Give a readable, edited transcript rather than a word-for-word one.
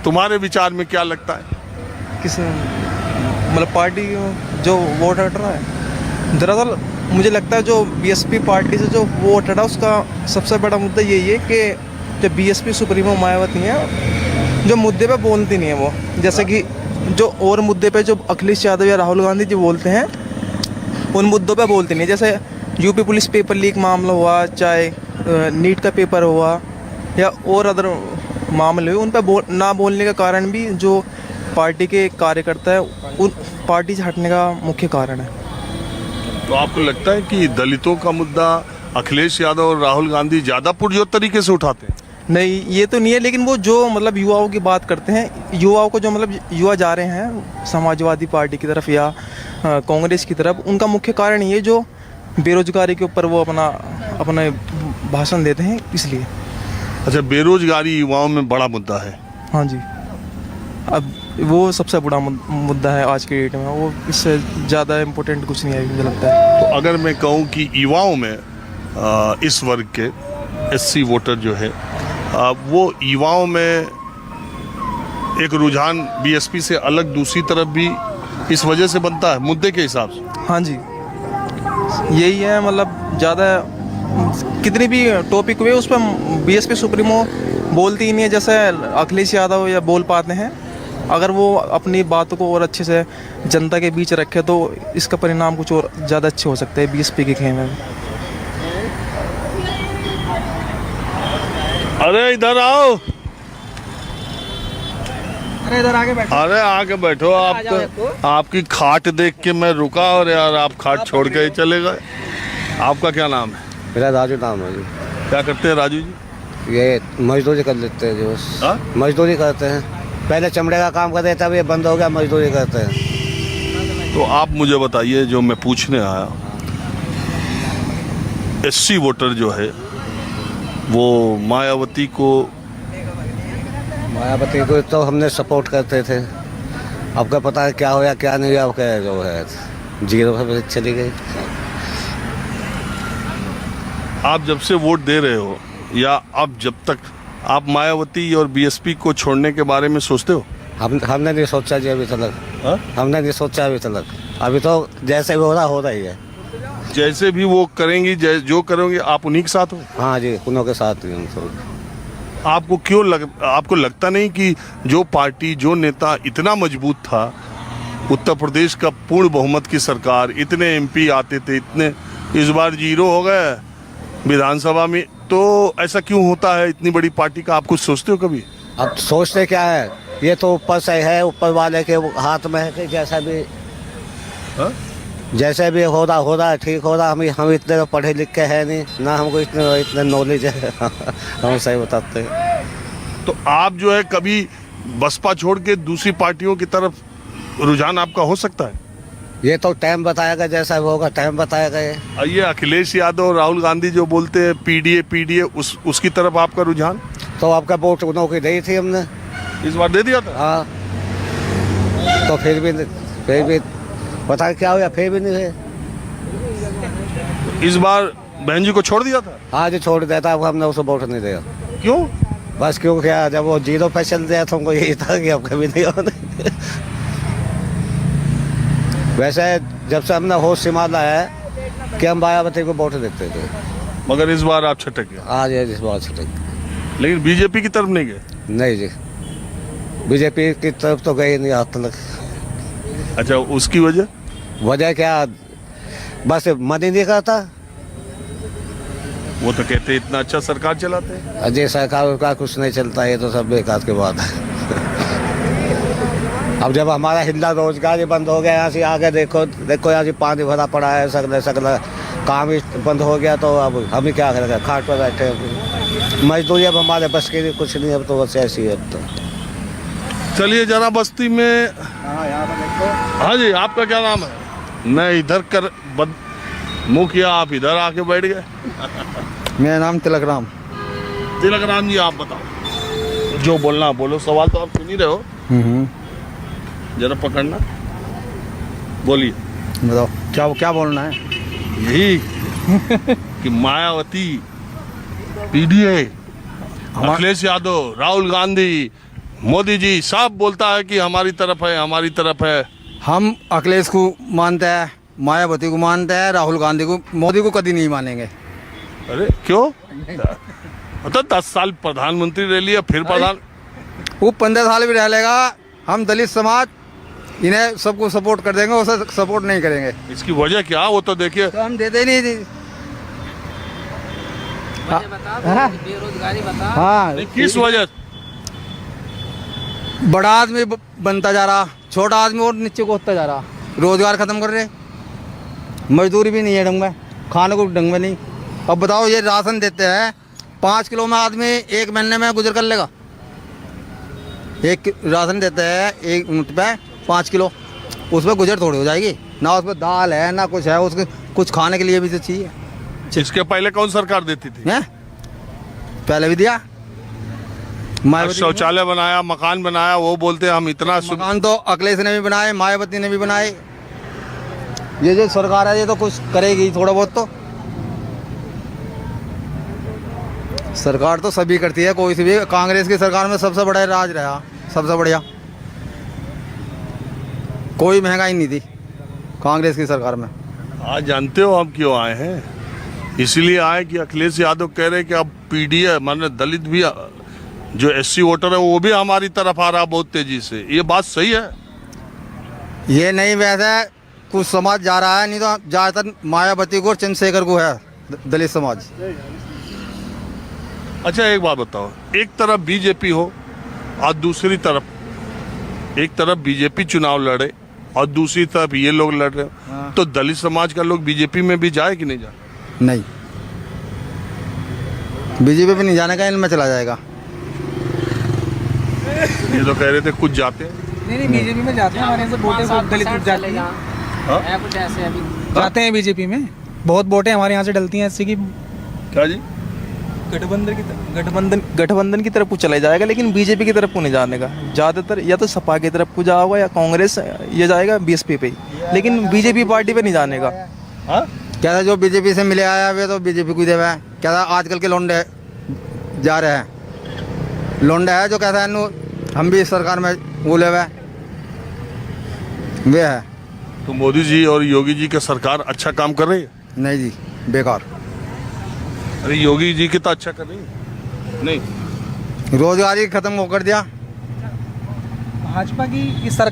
तुम्हारे विचार में क्या लगता है? किस मतलब पार्टी जो वोट हट रहा है, दरअसल मुझे लगता है जो बीएसपी पार्टी से जो वोट हटा उसका सबसे बड़ा मुद्दा यही है कि जो बीएसपी सुप्रीमो मायावती है जो मुद्दे पे बोलती नहीं है वो, जैसे कि जो और मुद्दे पे जो अखिलेश यादव या राहुल गांधी जी बोलते हैं उन मुद्दों पे बोलते नहीं। जैसे यूपी पुलिस पेपर लीक मामला हुआ, चाहे नीट का पेपर हुआ या और अदर मामले हुए, उन पर ना बोलने का कारण भी जो पार्टी के कार्यकर्ता है उन पार्टी से हटने का मुख्य कारण है। तो आपको लगता है कि दलितों का मुद्दा अखिलेश यादव और राहुल गांधी ज़्यादा पुरजोर तरीके से उठाते हैं? नहीं, ये तो नहीं है, लेकिन वो जो मतलब युवाओं की बात करते हैं, युवाओं को जो मतलब युवा जा रहे हैं समाजवादी पार्टी की तरफ या कांग्रेस की तरफ, उनका मुख्य कारण ये जो बेरोजगारी के ऊपर वो अपना भाषण देते हैं, इसलिए। अच्छा, बेरोजगारी युवाओं में बड़ा मुद्दा है। हाँ जी, अब वो सबसे बड़ा मुद्दा है आज के डेट में, वो इससे ज़्यादा इम्पोर्टेंट कुछ नहीं है मुझे लगता है। तो अगर मैं कहूँ कि युवाओं में इस वर्ग के एससी वोटर जो है वो युवाओं में एक रुझान बीएसपी से अलग दूसरी तरफ भी इस वजह से बनता है मुद्दे के हिसाब से? हाँ जी, यही है, मतलब ज़्यादा कितनी भी टॉपिक हुए उस पर बीएसपी सुप्रीमो बोलती ही नहीं है। जैसे अखिलेश यादव या बोल पाते हैं, अगर वो अपनी बातों को और अच्छे से जनता के बीच रखे तो इसका परिणाम कुछ और ज़्यादा अच्छे हो सकते हैं बीएसपी के खेमे में। अरे इधर आओ, अरे इधर आके बैठो। अरे आके बैठो। आप तो आपकी खाट देख के मैं रुका और यार आप खाट छोड़ के ही चले गए। आपका क्या नाम है? मेरा राजू नाम है जी। क्या करते हैं राजू जी? ये मजदूरी कर लेते हैं जो मजदूरी करते हैं। पहले चमड़े का काम करते थे, अब ये बंद हो गया, मजदूरी करते हैं। तो आप मुझे बताइए, जो मैं पूछने आया, एससी वोटर जो है वो मायावती को तो हमने सपोर्ट करते थे। अब क्या पता है क्या होया क्या नहीं हुआ, क्या जो है 0 पे चली गई। आप जब से वोट दे रहे हो या अब जब तक आप मायावती और बीएसपी को छोड़ने के बारे में सोचते हो? हमने नहीं सोचा जी अभी तक। हमने नहीं सोचा अभी तक। अभी तो जैसे भी हो रहा ही है। जैसे भी वो करेंगी, जो करोगे आप उन्हीं के साथ हो? हाँ जी, उन्हों के साथ ही हम सब। आपको आपको लगता नहीं कि जो पार्टी, जो नेता इतना मजबूत था, उत्तर प्रदेश का पूर्ण बहुमत की सरकार, इतने एमपी आते थे, इतने, इस बार 0 हो गए विधानसभा में, तो ऐसा क्यों होता है इतनी बड़ी पार्टी का? आप कुछ सोचते हो कभी? अब सोचते क्या है, ये तो ऊपर से है, ऊपर वाले के हाथ में है कि जैसे भी हो रहा है, ठीक हो रहा। हम इतने तो पढ़े लिखे हैं नहीं ना, हमको इतने नॉलेज है। हम सही बताते हैं। तो आप जो है कभी बसपा छोड़ के दूसरी पार्टियों की तरफ रुझान आपका हो सकता है? ये तो टाइम बताएगा, जैसा होगा टाइम बताएगा। ये अखिलेश यादव और राहुल गांधी जो बोलते हैं पीडीए उसकी तरफ आपका रुझान? तो आपका वोट उन्हों की दी थी हमने, इस बार दे दिया था। हाँ, तो फिर भी पता क्या हुआ, फिर भी नहीं है। इस बार बहन जी को छोड़ दिया था? हाँ जी, छोड़ दिया था। अब हमने उसे वोट नहीं दिया। क्यों? बस क्यों, क्या जब वो 0 पे चल दिया तो हमको यही था कि अब कभी नहीं होने। वैसे जब से हमने होश संभाला है कि हम मायावती को वोट देते थे, मगर इस बार आप छटक गए। आज इस बार छटक। लेकिन बीजेपी की तरफ नहीं गए? नहीं जी, बीजेपी की तरफ तो गए नहीं आज तक। अच्छा, उसकी वजह क्या, बस मन ही नहीं करता। वो तो कहते इतना अच्छा सरकार चलाते हैं। अजय सरकार का कुछ नहीं चलता, ये तो सब बेकार के बात है। अब जब हमारा हिंदा रोजगार ही बंद हो गया, यहाँ से आगे देखो यहाँ से पानी भरा पड़ा है, सगला काम ही बंद हो गया, तो अब हम ही क्या करेंगे, खाट पर बैठे। मजदूरी अब हमारे बस की कुछ नहीं, अब तो बस ऐसी है। अब तो चलिए जरा बस्ती में। हाँ जी, आपका क्या नाम है? मैं इधर मुखिया, आप इधर आके बैठ गए। मेरा नाम तिलक राम जी, आप बताओ, जो बोलना बोलो, सवाल तो आप सुन ही रहे हो। जरा पकड़ना, बोलिए। बताओ क्या बोलना है? यही कि मायावती, पीडीए, अखिलेश यादव, राहुल गांधी, मोदी जी साफ बोलता है कि हमारी तरफ है, हमारी तरफ है। हम अखिलेश को मानते हैं, मायावती को मानते हैं, राहुल गांधी को, मोदी को कभी नहीं मानेंगे। अरे क्यों? मतलब 10 साल प्रधानमंत्री रह लिया, फिर प्रधान। वो 15 साल भी रह लेगा। हम दलित समाज इन्हें सबको सपोर्ट कर देंगे, उसे सपोर्ट नहीं करेंगे। इसकी वजह क्या? वो तो देखिए, तो हम देते ही नहीं थी। बेरोजगारी बता। हाँ, किस वजह? बड़ा आदमी बनता जा रहा, छोटा आदमी और नीचे को होता जा रहा। रोजगार खत्म कर रहे, मजदूरी भी नहीं है ढंग में, खाने को ढंग में नहीं। अब बताओ, ये राशन देते हैं 5 किलो में आदमी 1 महीने में गुजर कर लेगा। एक राशन देते हैं 1 ऊँट पे 5 किलो, उसमें गुजर थोड़ी हो जाएगी ना। उसमें दाल है ना कुछ है, उसके कुछ खाने के लिए भी तो चाहिए। इसके पहले कौन सरकार देती थी? हैं? पहले भी दिया। मायावती शौचालय बनाया, मकान बनाया, वो बोलते हैं हम इतना मकान तो अखिलेश ने भी बनाए, मायावती ने भी बनाए। ये जो सरकार है ये तो कुछ करेगी थोड़ा बहुत। तो सरकार तो सभी करती है, कोई सी भी। कांग्रेस की सरकार में सबसे बड़ा राज रहा, सबसे बढ़िया। कोई महंगाई नहीं थी कांग्रेस की सरकार में। आज जानते हो हम क्यों आए हैं? इसलिए आए कि अखिलेश यादव कह रहे हैं कि अब पीडीए माने दलित भी, जो एससी वोटर है वो भी हमारी तरफ आ रहा बहुत तेजी से। ये बात सही है? ये नहीं, वैसे कुछ समाज जा रहा है, नहीं तो ज़्यादातर मायावती को और चंद्रशेखर को है दलित समाज। अच्छा एक बात बताओ, एक तरफ बीजेपी हो और दूसरी तरफ, एक तरफ बीजेपी चुनाव लड़े और दूसरी तरफ ये लोग लड़ रहे हो, तो दलित समाज का लोग बीजेपी में भी जाए कि नहीं जाए? नहीं, बीजेपी पे नहीं जाने का, इनमें चला जाएगा। ये तो कह रहे थे कुछ जाते हैं। नहीं बीजेपी में जाते हैं, हमारे यहाँ से वोटें सब दलित उठ जाते हैं। है कुछ ऐसे अभी जाते हैं बीजेपी में, बहुत वोटें हमारे यहाँ से डलती हैं ऐसे कि क्या जी? गठबंधन की तरफ को चला जाएगा, लेकिन बीजेपी की तरफ को नहीं जाने का। ज़्यादातर या तो सपा की तरफ को जाएगा या कांग्रेस ये जाएगा बीएसपी पे, लेकिन बीजेपी पार्टी पे नहीं जाने का। हाँ? क्या था, जो बीजेपी से मिले आया वे तो बीजेपी को देवा है। क्या था, आजकल के लोंडे जा रहे हैं, लोंडा है जो कहता है नु हम भी इस सरकार में वो ले वे है। तो मोदी जी और योगी जी की सरकार अच्छा काम कर रही है? नहीं जी, बेकार। अरे योगी जी की तो अच्छा कर रही है। नहीं, रोजगारी खत्म हो कर दिया। भाजपा की इस